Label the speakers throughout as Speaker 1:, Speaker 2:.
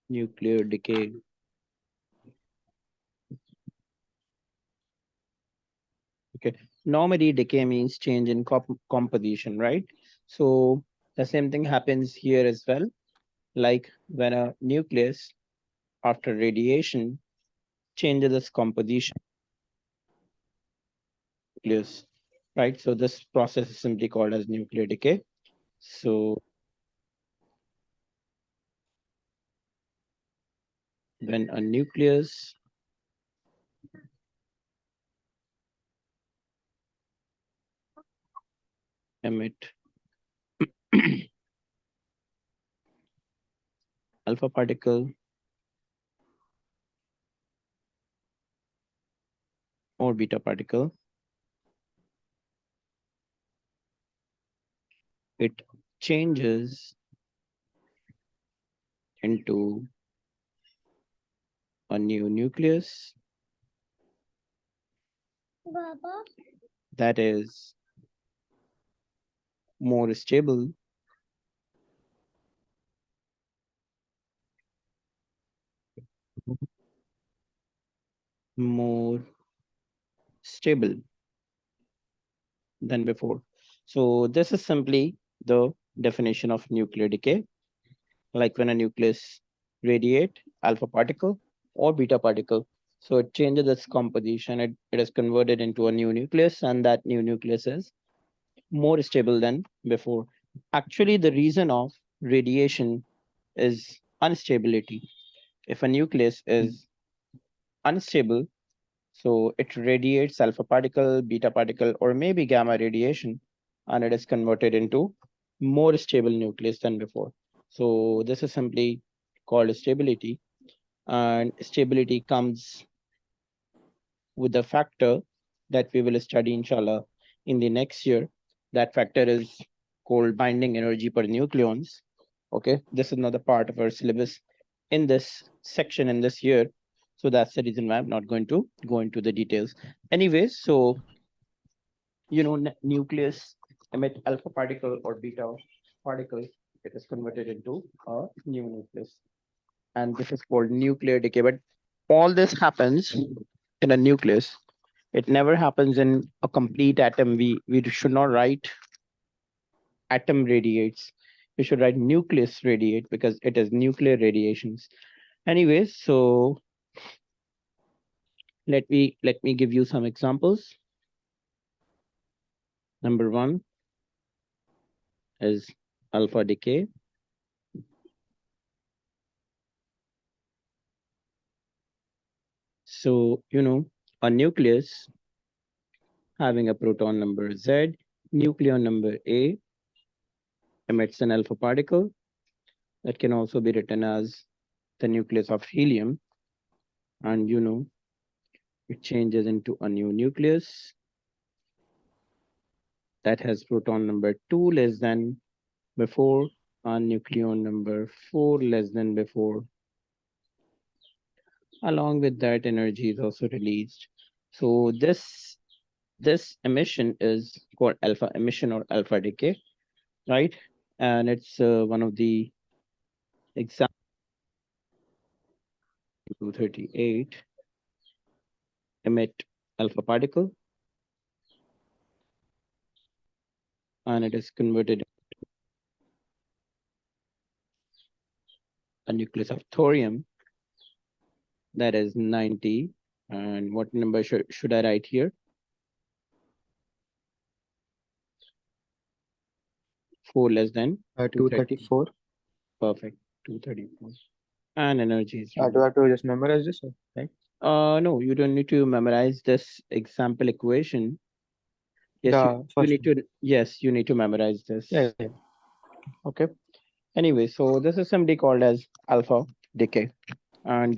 Speaker 1: nuclear decay. Okay, normally decay means change in composition, right? So the same thing happens here as well. Like when a nucleus after radiation changes its composition, nucleus, right? So this process is simply called as nuclear decay. So when a nucleus emit alpha particle or beta particle, it changes into a new nucleus that is more stable, more stable than before. So this is simply the definition of nuclear decay, like when a nucleus radiate alpha particle or beta particle. So it changes its composition. It is converted into a new nucleus, and that new nucleus is more stable than before. Actually, the reason of radiation is instability. If a nucleus is unstable, so it radiates alpha particle, beta particle, or maybe gamma radiation, and it is converted into more stable nucleus than before. So this is simply called stability, and stability comes with the factor that we will study, inshallah, in the next year. That factor is called binding energy per nucleons. Okay, this is another part of our syllabus in this section in this year. So that's the reason why I'm not going to go into the details. Anyways, so nucleus emit alpha particle or beta particle. It is converted into a new nucleus, and this is called nuclear decay. But all this happens in a nucleus. It never happens in a complete atom. We should not write atom radiates. We should write nucleus radiate because it is nuclear radiations. Anyways, so let me give you some examples. Number one is alpha decay. So a nucleus having a proton number Z, nucleon number A emits an alpha particle that can also be written as the nucleus of helium, and it changes into a new nucleus that has proton number 2 less than before and nucleon number 4 less than before. Along with that, energy is also released. So this emission is called alpha emission or alpha decay, right? And it's one of the examples. 238 emit alpha particle, and it is converted a nucleus of thorium that is 90. And what number should I write here? 4 less than
Speaker 2: 234.
Speaker 1: Perfect. 234. And energy is
Speaker 2: Do I
Speaker 1: released.
Speaker 2: have to just memorize this, right?
Speaker 1: No, you don't need to memorize this example equation. Yes,
Speaker 2: The
Speaker 1: you
Speaker 2: first
Speaker 1: need
Speaker 2: one.
Speaker 1: to, yes, you need to memorize this.
Speaker 2: Yeah, yeah.
Speaker 1: Okay. Anyway, so this is simply called as alpha decay. And,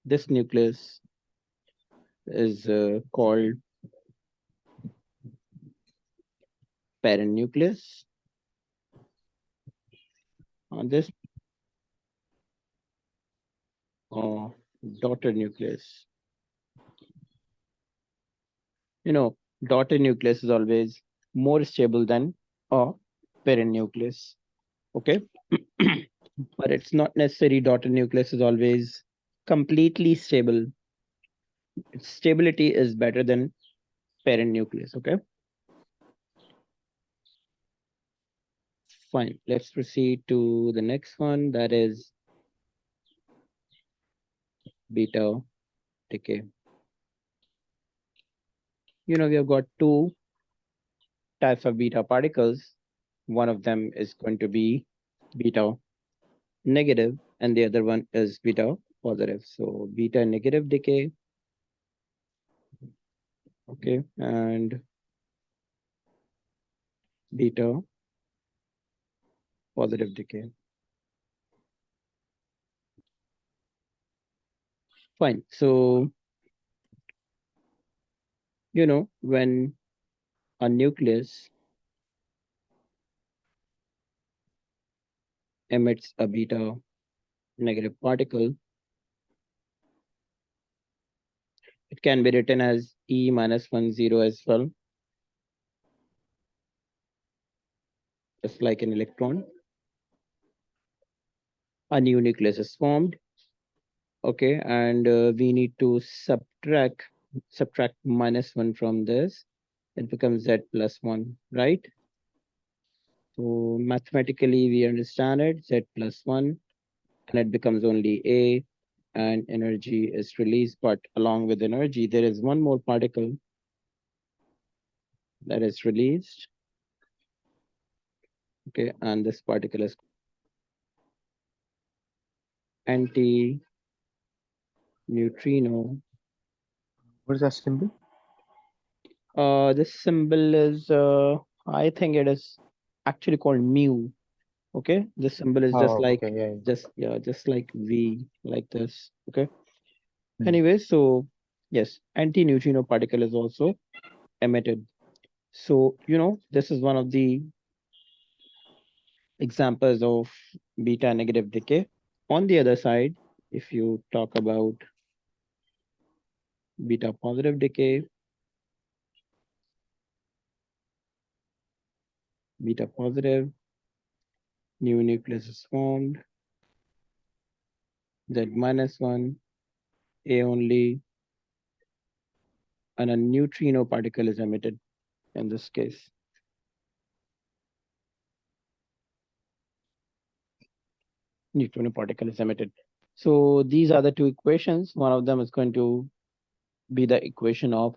Speaker 1: this nucleus is called parent nucleus. And this uh, daughter nucleus. Daughter nucleus is always more stable than a parent nucleus. Okay. But it's not necessary daughter nucleus is always completely stable. Its stability is better than parent nucleus. Okay. Fine. Let's proceed to the next one. That is beta decay. We have got two types of beta particles. One of them is going to be beta negative, and the other one is beta positive. So beta negative decay. Okay. And beta positive decay. Fine. So, when a nucleus emits a beta negative particle, it can be written as E minus 1, 0 as well, just like an electron. A new nucleus is formed. Okay, and we need to subtract minus 1 from this. It becomes Z plus 1, right? So mathematically, we understand it, Z plus 1, and it becomes only A, and energy is released. But along with energy, there is one more particle that is released. Okay, and this particle is anti-neutrino.
Speaker 2: What is that symbol?
Speaker 1: This symbol is, I think it is actually called mu. Okay, this symbol is just
Speaker 2: Oh,
Speaker 1: like,
Speaker 2: okay, yeah,
Speaker 1: just like V, like this. Okay.
Speaker 2: Hmm.
Speaker 1: Anyway, so yes, anti-neutrino particle is also emitted. So, this is one of the examples of beta negative decay. On the other side, if you talk about beta positive decay, beta positive, new nucleus is formed, Z minus 1, A only, and a neutrino particle is emitted in this case. Neutrino particle is emitted. So these are the two equations. One of them is going to be the equation of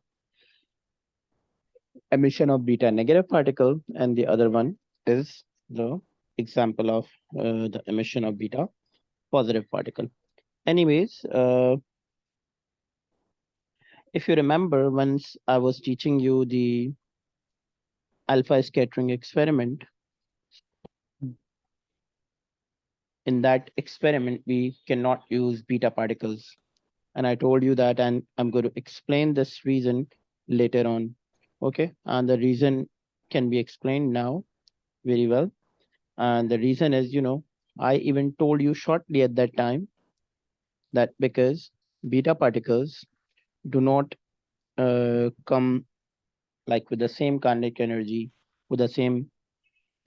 Speaker 1: emission of beta negative particle, and the other one is the example of the emission of beta positive particle. Anyways, if you remember, once I was teaching you the alpha scattering experiment, in that experiment, we cannot use beta particles. And I told you that, and I'm going to explain this reason later on. Okay. And the reason can be explained now very well. And the reason is, I even told you shortly at that time that because beta particles do not come like with the same kinetic energy, with the same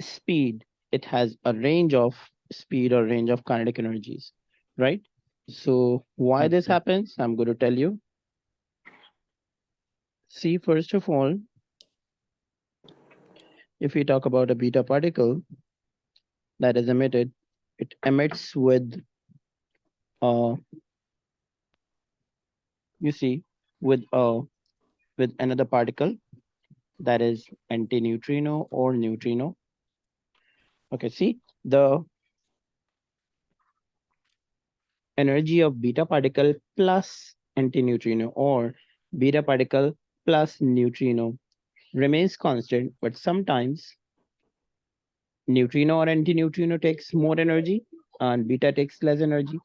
Speaker 1: speed, it has a range of speed or range of kinetic energies, right? So why this
Speaker 2: okay.
Speaker 1: happens, I'm going to tell you. See, first of all, if we talk about a beta particle that is emitted, it emits with, uh, you see, with with another particle that is antineutrino or neutrino. Okay, see, the energy of beta particle plus antineutrino or beta particle plus neutrino remains constant, but sometimes neutrino or antineutrino takes more energy and beta takes less energy.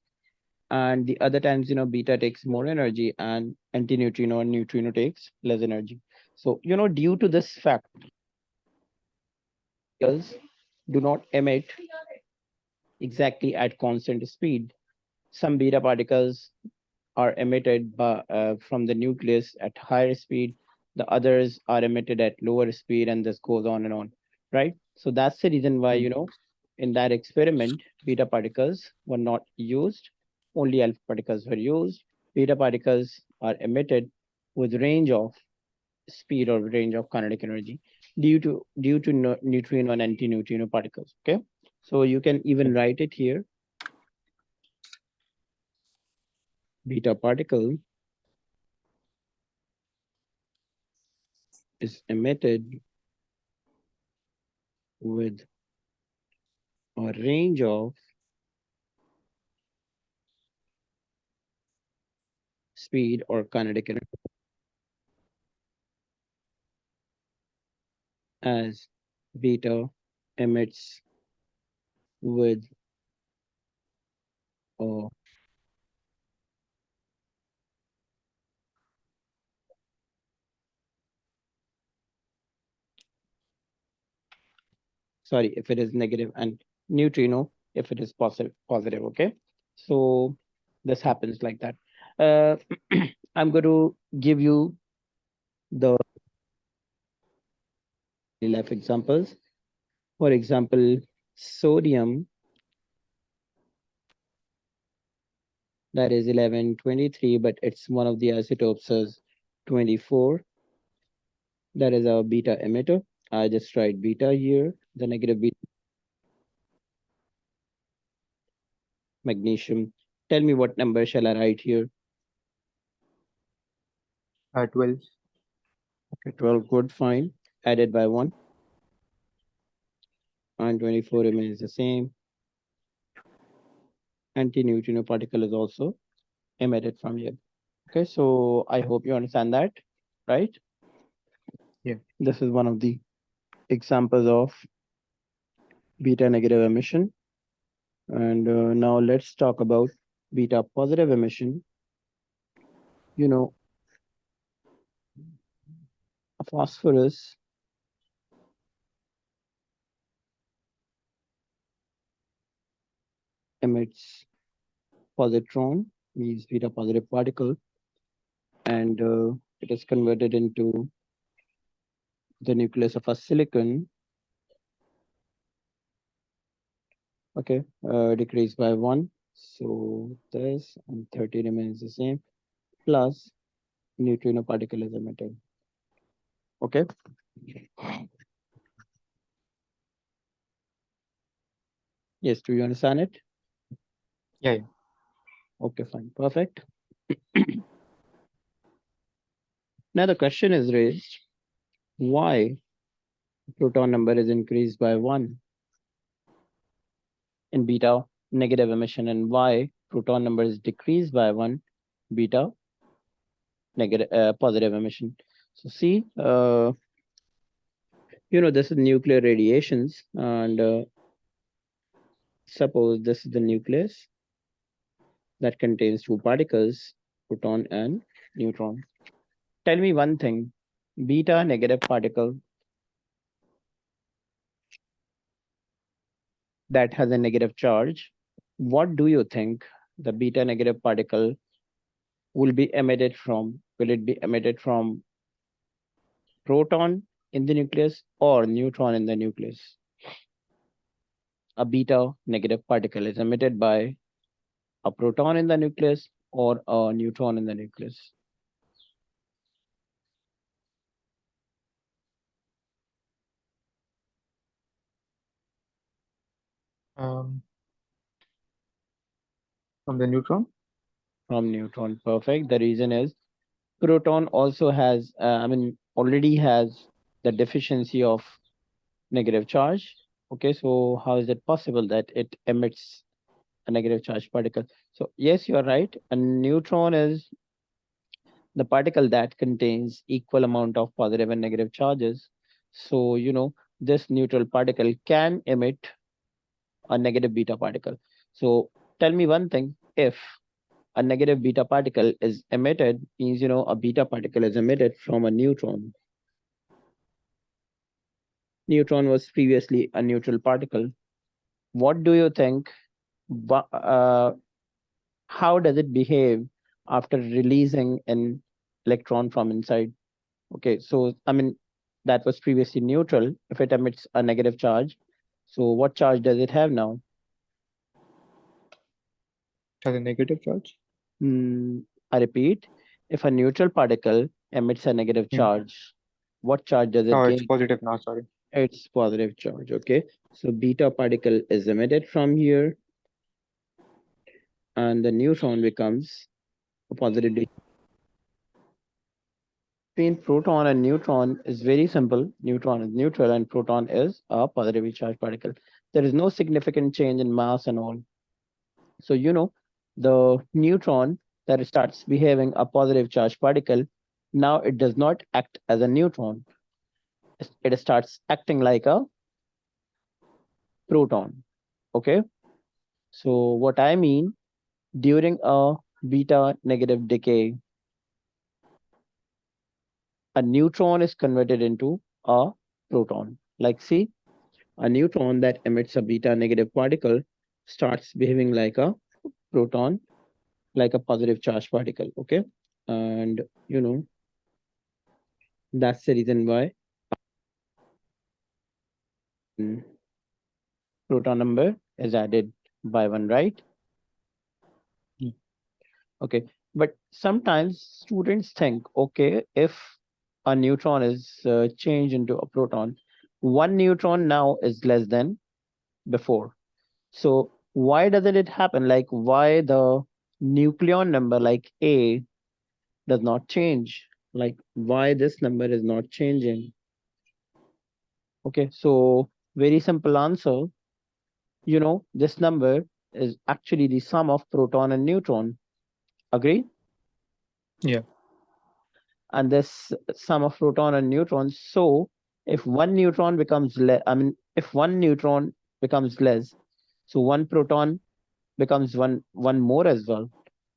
Speaker 1: And the other times, beta takes more energy and antineutrino or neutrino takes less energy. So, due to this fact, particles do not emit exactly at constant speed. Some beta particles are emitted from the nucleus at higher speed. The others are emitted at lower speed, and this goes on and on, right? So that's the reason why,
Speaker 2: Hmm.
Speaker 1: in that experiment, beta particles were not used, only alpha particles were used. Beta particles are emitted with range of speed or range of kinetic energy due to neutrino and antineutrino particles. Okay, so you can even write it here. Beta particle is emitted with a range of speed or kinetic energy as beta emits with a sorry, if it is negative, and neutrino if it is positive. Okay, so this happens like that. uh, I'm going to give you the life examples. For example, sodium, that is 1123, but it's one of the isotopes as 24. That is our beta emitter. I just write beta here, the negative beta. Magnesium. Tell me what number shall I write here?
Speaker 2: 12.
Speaker 1: Okay, 12, good, fine. Added by 1. And 24 remains the same. Anti-neutrino particle is also emitted from here. Okay, so I hope you understand that, right?
Speaker 2: Yeah.
Speaker 1: This is one of the examples of beta negative emission. And now let's talk about beta positive emission. You know, a phosphorus emits positron, means beta positive particle, and it is converted into the nucleus of a silicon. Okay, decreased by 1. So this and 30 remains the same, plus neutrino particle is emitted. Okay. Yes, do you understand it?
Speaker 2: Yeah.
Speaker 1: Okay, fine, perfect. Now the question is raised, why proton number is increased by 1 in beta negative emission, and why proton number is decreased by 1 beta negative positive emission. So see, this is nuclear radiations, and suppose this is the nucleus that contains two particles, proton and neutron. Tell me one thing, beta negative particle that has a negative charge, what do you think the beta negative particle will be emitted from? Will it be emitted from proton in the nucleus or neutron in the nucleus? A beta negative particle is emitted by a proton in the nucleus or a neutron in the nucleus.
Speaker 2: From the neutron.
Speaker 1: From neutron, perfect. The reason is proton also has, already has the deficiency of negative charge. Okay, so how is it possible that it emits a negative charge particle? So yes, you are right. A neutron is the particle that contains equal amount of positive and negative charges. So, this neutral particle can emit a negative beta particle. So tell me one thing, if a negative beta particle is emitted, means, a beta particle is emitted from a neutron. Neutron was previously a neutral particle. What do you think? How does it behave after releasing an electron from inside? Okay, so that was previously neutral. If it emits a negative charge, So what charge does it have now?
Speaker 2: It has a negative charge.
Speaker 1: I repeat, if a neutral particle emits a negative
Speaker 2: Hmm.
Speaker 1: charge, what charge does it
Speaker 2: Oh, it's
Speaker 1: gain?
Speaker 2: positive now, sorry.
Speaker 1: It's positive charge, okay? So beta particle is emitted from here, and the neutron becomes a positive. Between proton and neutron is very simple. Neutron is neutral and proton is a positively charged particle. There is no significant change in mass and all. So, the neutron that starts behaving a positive charged particle, now it does not act as a neutron. It starts acting like a proton. Okay. So what I mean, during a beta negative decay, a neutron is converted into a proton. Like, see, a neutron that emits a beta negative particle starts behaving like a proton, like a positive charged particle. Okay. And, that's the reason why proton number is added by one, right?
Speaker 2: Hmm.
Speaker 1: Okay. But sometimes students think, okay, if a neutron is changed into a proton, one neutron now is less than before. So why doesn't it happen? Like why the nucleon number like A does not change? Like why this number is not changing? Okay, so very simple answer. This number is actually the sum of proton and neutron. Agree?
Speaker 2: Yeah.
Speaker 1: And this sum of proton and neutrons. So if one neutron becomes less, if one neutron becomes less, so one proton becomes one more as well.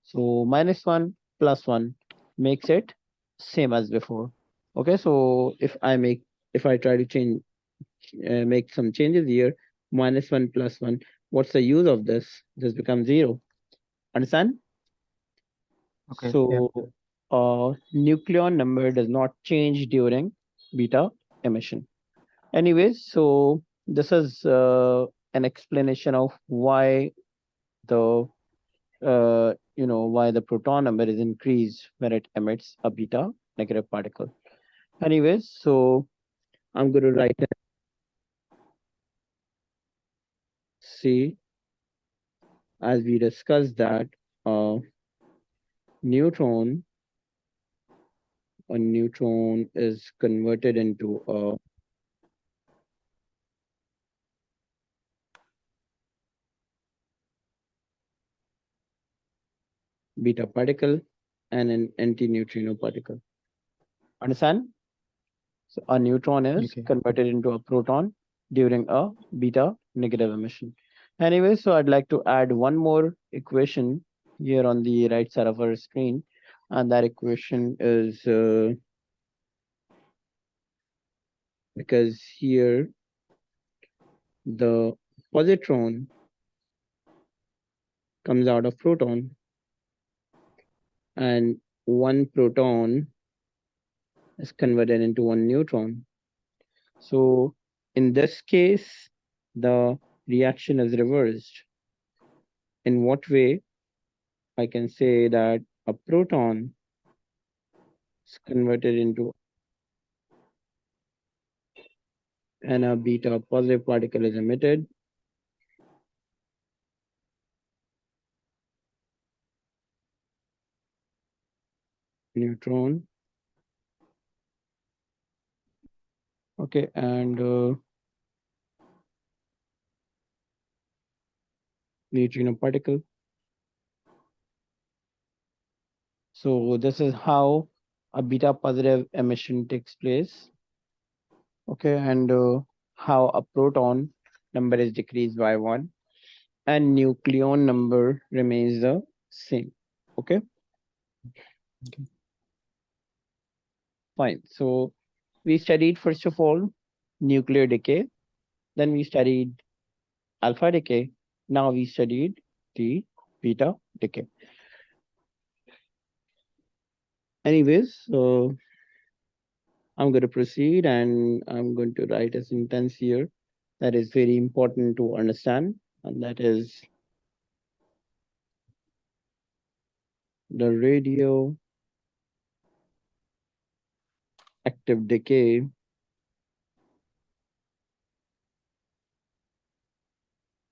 Speaker 1: So minus one plus one makes it same as before. Okay, so if I try to make some changes here, minus one plus one, what's the use of this? This becomes zero. Understand?
Speaker 2: Okay. Yeah.
Speaker 1: So nucleon number does not change during beta emission. Anyways, so this is an explanation of why the why the proton number is increased when it emits a beta negative particle. Anyways, so I'm going to write and see, as we discussed that uh, neutron a neutron is converted into a beta particle and an anti-neutrino particle. Understand? So a neutron is
Speaker 2: Okay.
Speaker 1: converted into a proton during a beta negative emission. Anyway, so I'd like to add one more equation here on the right side of our screen. And that equation is because here the positron comes out of proton and one proton is converted into one neutron. So in this case, the reaction is reversed. In what way? I can say that a proton is converted into and a beta positive particle is emitted. Neutron. Okay, and neutrino particle. So this is how a beta positive emission takes place. Okay, and how a proton number is decreased by one and nucleon number remains the same. Okay,
Speaker 2: Okay.
Speaker 1: fine. So we studied first of all nuclear decay, then we studied alpha decay. Now we studied the beta decay. Anyways, so I'm going to proceed and I'm going to write a sentence here. that is very important to understand, and that is the radioactive decay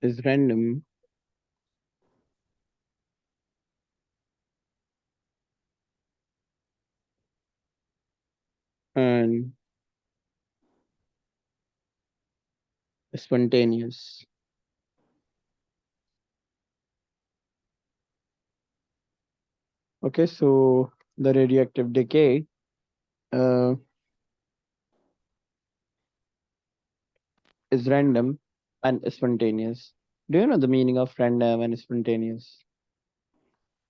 Speaker 1: is random and spontaneous. Okay, so the radioactive decay uh, is random and spontaneous. Do you know the meaning of random and spontaneous?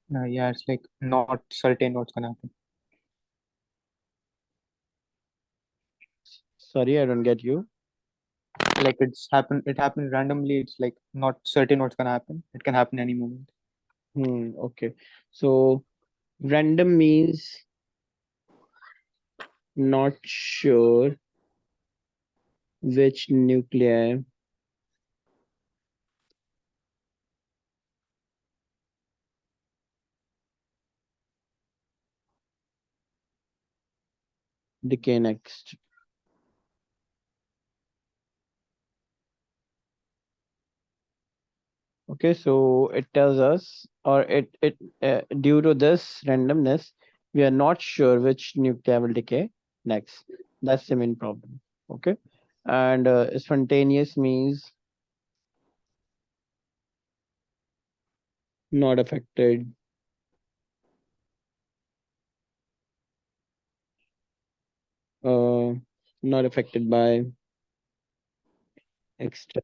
Speaker 2: Yeah, it's like not certain what's gonna happen.
Speaker 1: Sorry, I don't get you.
Speaker 2: Like it happened randomly. It's like not certain what's gonna happen. It can happen any moment.
Speaker 1: Okay. So random means not sure which nuclei decay next. Okay, so it tells us, or it due to this randomness, we are not sure which nuclei will decay next. That's the main problem. Okay, and spontaneous means not affected, uh, not affected by extra.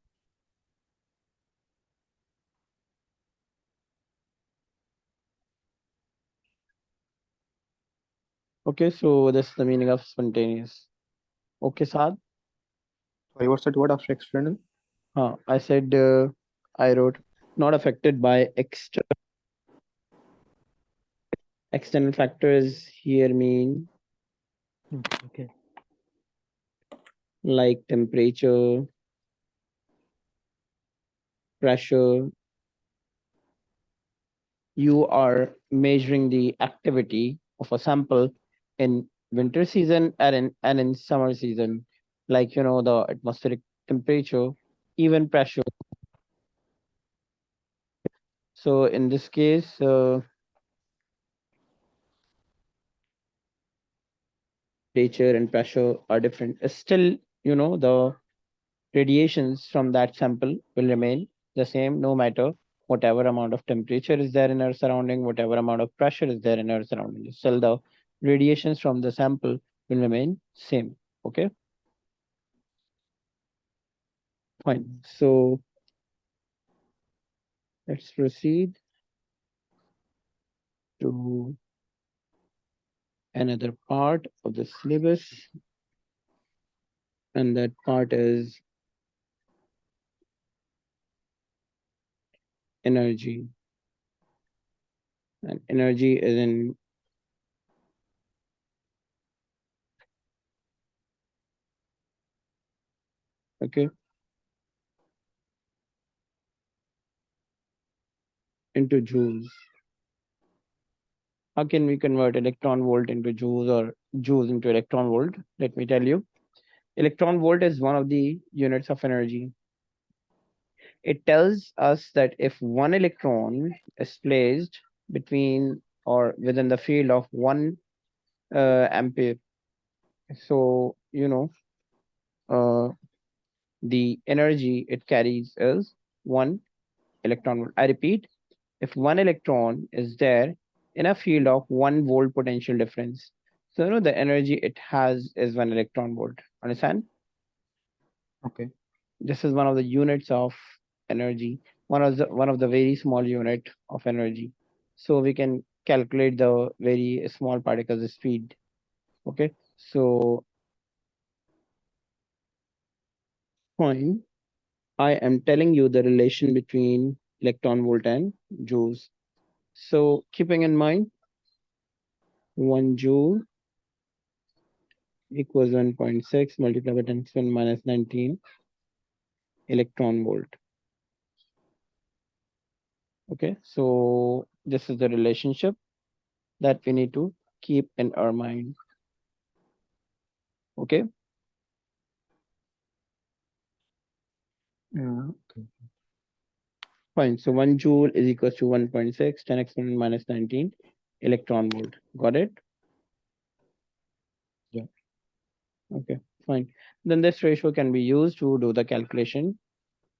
Speaker 1: Okay, so that's the meaning of spontaneous. Okay, Saad.
Speaker 2: Sorry, what's that word after external?
Speaker 1: I said I wrote not affected by external factors here mean
Speaker 2: Okay.
Speaker 1: like temperature, pressure. You are measuring the activity of a sample in winter season and in summer season, like the atmospheric temperature, even pressure. So in this case, temperature and pressure are different. Still, the radiations from that sample will remain the same no matter whatever amount of temperature is there in our surrounding, whatever amount of pressure is there in our surrounding. Still, the radiations from the sample will remain same. Okay, fine. So let's proceed to another part of the syllabus, and that part is energy. And energy is in okay into joules. How can we convert electron volt into joules or joules into electron volt? Let me tell you. Electron volt is one of the units of energy. It tells us that if one electron is placed between or within the field of 1 ampere, so uh, the energy it carries is 1 electron volt. I repeat, if one electron is there in a field of 1 volt potential difference, so the energy it has is 1 electron volt. Understand?
Speaker 2: Okay.
Speaker 1: This is one of the units of energy, one of the very small unit of energy. So we can calculate the very small particles speed. Okay, so fine. I am telling you the relation between electron volt and joules. So keeping in mind 1 joule equals 1.6 multiplied by 10 to the minus 19 electron volt. Okay, so this is the relationship that we need to keep in our mind. Okay.
Speaker 2: Okay.
Speaker 1: Fine. So 1 joule is equals to 1.6 10 exponent minus 19 electron volt. Got it?
Speaker 2: Yeah.
Speaker 1: Okay, fine. Then this ratio can be used to do the calculation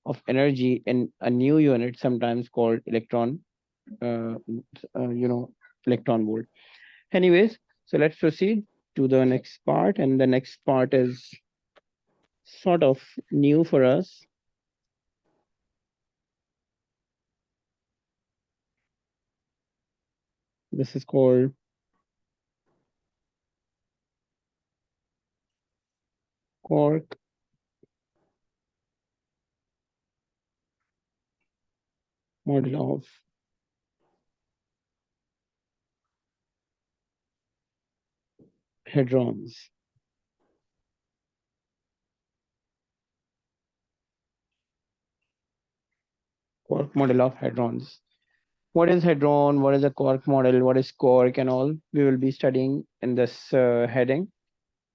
Speaker 1: of energy in a new unit, sometimes called electron, uh, electron volt. Anyways, so let's proceed to the next part. And the next part is sort of new for us. This is called quark model of hadrons. Quark model of hadrons. What is hadron? What is a quark model? What is quark and all? We will be studying in this heading,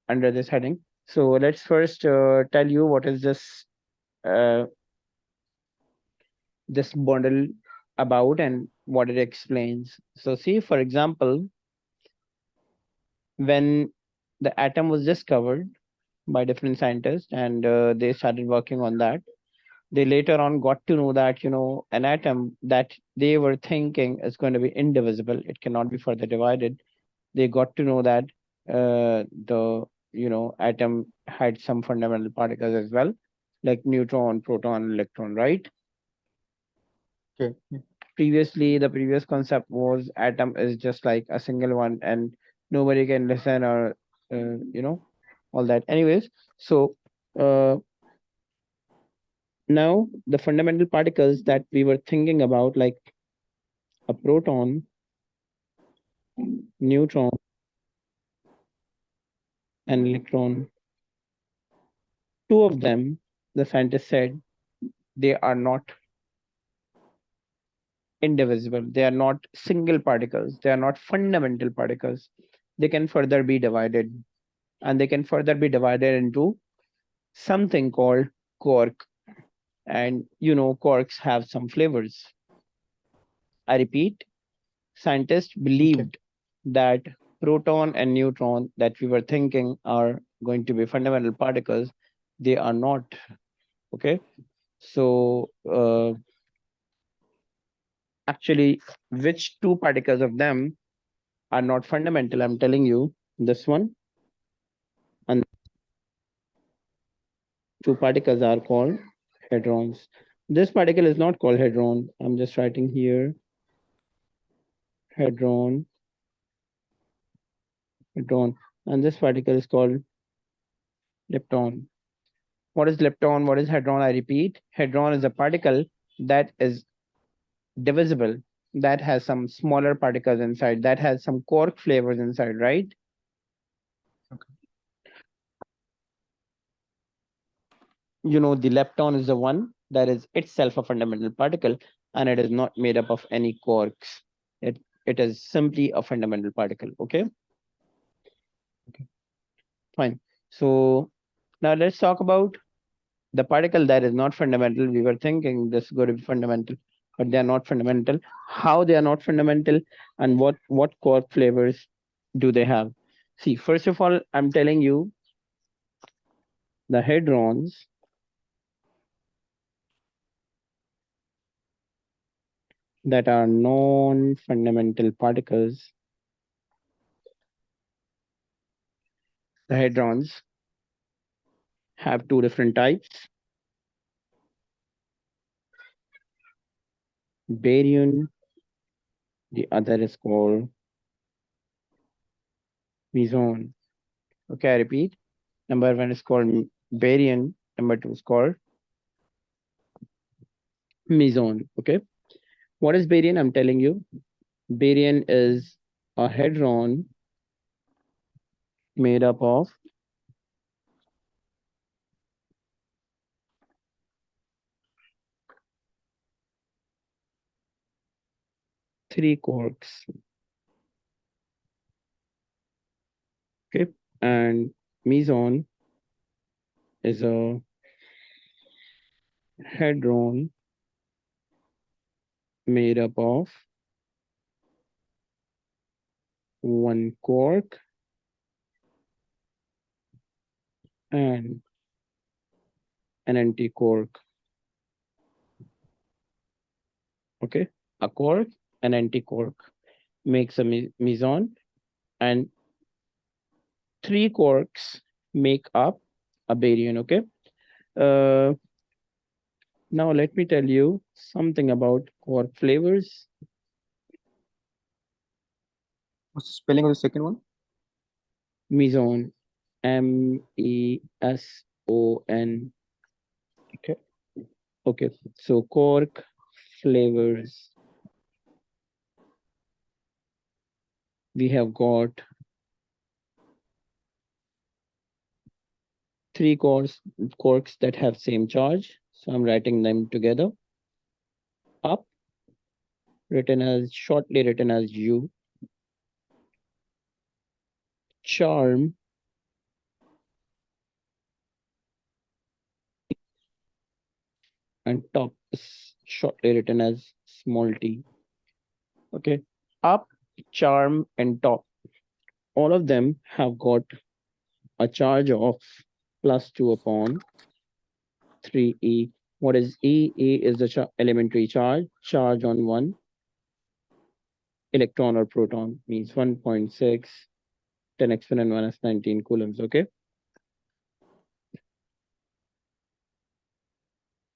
Speaker 1: under this heading. So let's first tell you what is uh, this model about and what it explains. So see, for example, when the atom was discovered by different scientists and they started working on that, they later on got to know that, an atom that they were thinking is going to be indivisible, it cannot be further divided. They got to know that the atom had some fundamental particles as well, like neutron, proton, electron, right?
Speaker 2: Okay. Yeah.
Speaker 1: Previously, the previous concept was atom is just like a single one and nobody can listen or all that. Anyways, so uh, now the fundamental particles that we were thinking about, like a proton, neutron, and electron, two of them, the scientists said, they are not indivisible. They are not single particles. They are not fundamental particles. They can further be divided, and they can further be divided into something called quark. And quarks have some flavors. I repeat, scientists
Speaker 2: Okay.
Speaker 1: believed that proton and neutron that we were thinking are going to be fundamental particles, they are not. Okay, so actually, which two particles of them are not fundamental? I'm telling you, this one and two particles are called hadrons. This particle is not called hadron. I'm just writing here hadron, hadron, and this particle is called lepton. What is lepton? What is hadron? I repeat, hadron is a particle that is divisible, that has some smaller particles inside, that has some quark flavors inside, right?
Speaker 2: Okay.
Speaker 1: The lepton is the one that is itself a fundamental particle and it is not made up of any quarks. It is simply a fundamental particle. Okay.
Speaker 2: Okay.
Speaker 1: Fine. So now let's talk about the particle that is not fundamental. We were thinking this is going to be fundamental, but they are not fundamental. How they are not fundamental, and what quark flavors do they have? See, first of all, I'm telling you the hadrons that are non-fundamental particles. The hadrons have two different types: baryon, the other is called meson. Okay, I repeat. Number one is called baryon, number two is called meson. Okay. What is baryon? I'm telling you. Baryon is a hadron made up of 3 quarks. Okay, and meson is a hadron made up of 1 quark and an antiquark. Okay, a quark and antiquark makes a meson, and 3 quarks make up a baryon. Okay, now let me tell you something about quark flavors.
Speaker 2: What's the spelling of the second one?
Speaker 1: Meson, MESON.
Speaker 2: Okay.
Speaker 1: Okay, so quark flavors. We have got 3 quarks that have same charge. So I'm writing them together. Up, shortly written as U. Charm, and top is shortly written as small t. Okay, up, charm, and top. All of them have got a charge of +2 upon 3e. What is E? E is the elementary charge on one electron or proton, means 1.6 10 exponent minus 19 coulombs. Okay,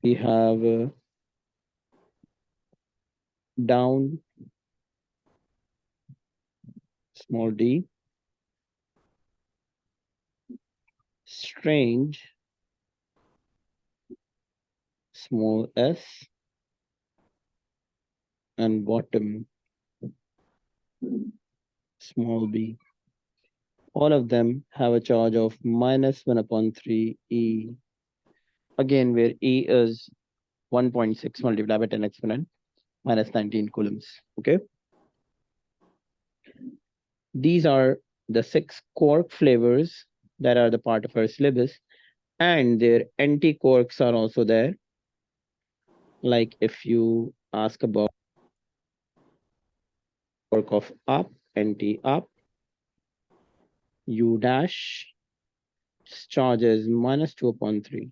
Speaker 1: we have down, small d, strange, small s, and bottom, small b. All of them have a charge of -1 upon 3 e. Again, where e is 1.6 multiplied by 10 exponent minus 19 coulombs. Okay, these are the 6 quark flavors that are the part of our syllabus, and their anti-quarks are also there. Like if you ask about quark of up, anti-up, U dash charge is -2 upon 3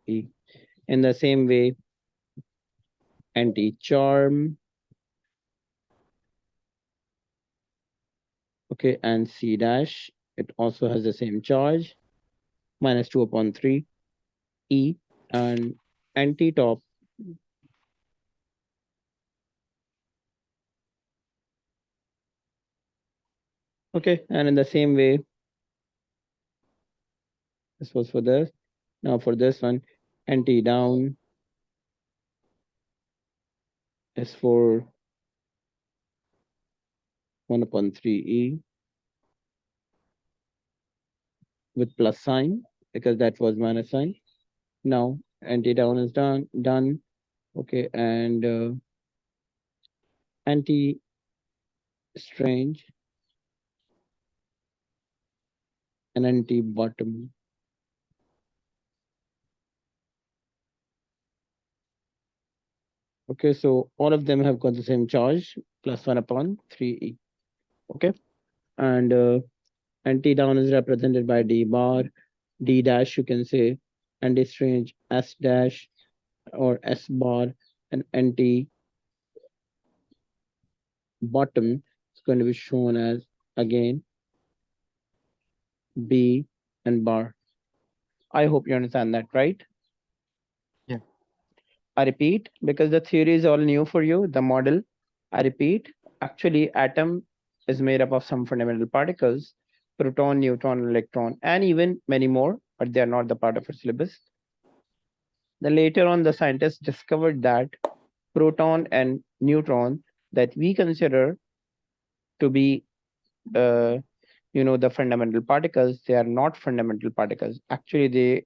Speaker 1: e. In the same way, anti-charm, okay, and C dash, it also has the same charge, -2 upon 3 e, and anti-top, okay, and in the same way, this was for this. Now for this one, anti-down is for 1 upon 3 e with plus sign, because that was minus sign. Now anti-down is done. Okay, and anti-strange and anti-bottom. Okay, so all of them have got the same charge, +1 upon 3 e. Okay, and anti-down is represented by D bar, D dash, you can say, anti-strange S dash or S bar, and anti-bottom is going to be shown as, again, B and bar. I hope you understand that, right?
Speaker 2: Yeah.
Speaker 1: I repeat, because the theory is all new for you, the model. I repeat, actually, atom is made up of some fundamental particles, proton, neutron, electron, and even many more, but they are not the part of our syllabus. Then later on, the scientists discovered that proton and neutron that we consider to be, the fundamental particles, they are not fundamental particles. Actually, they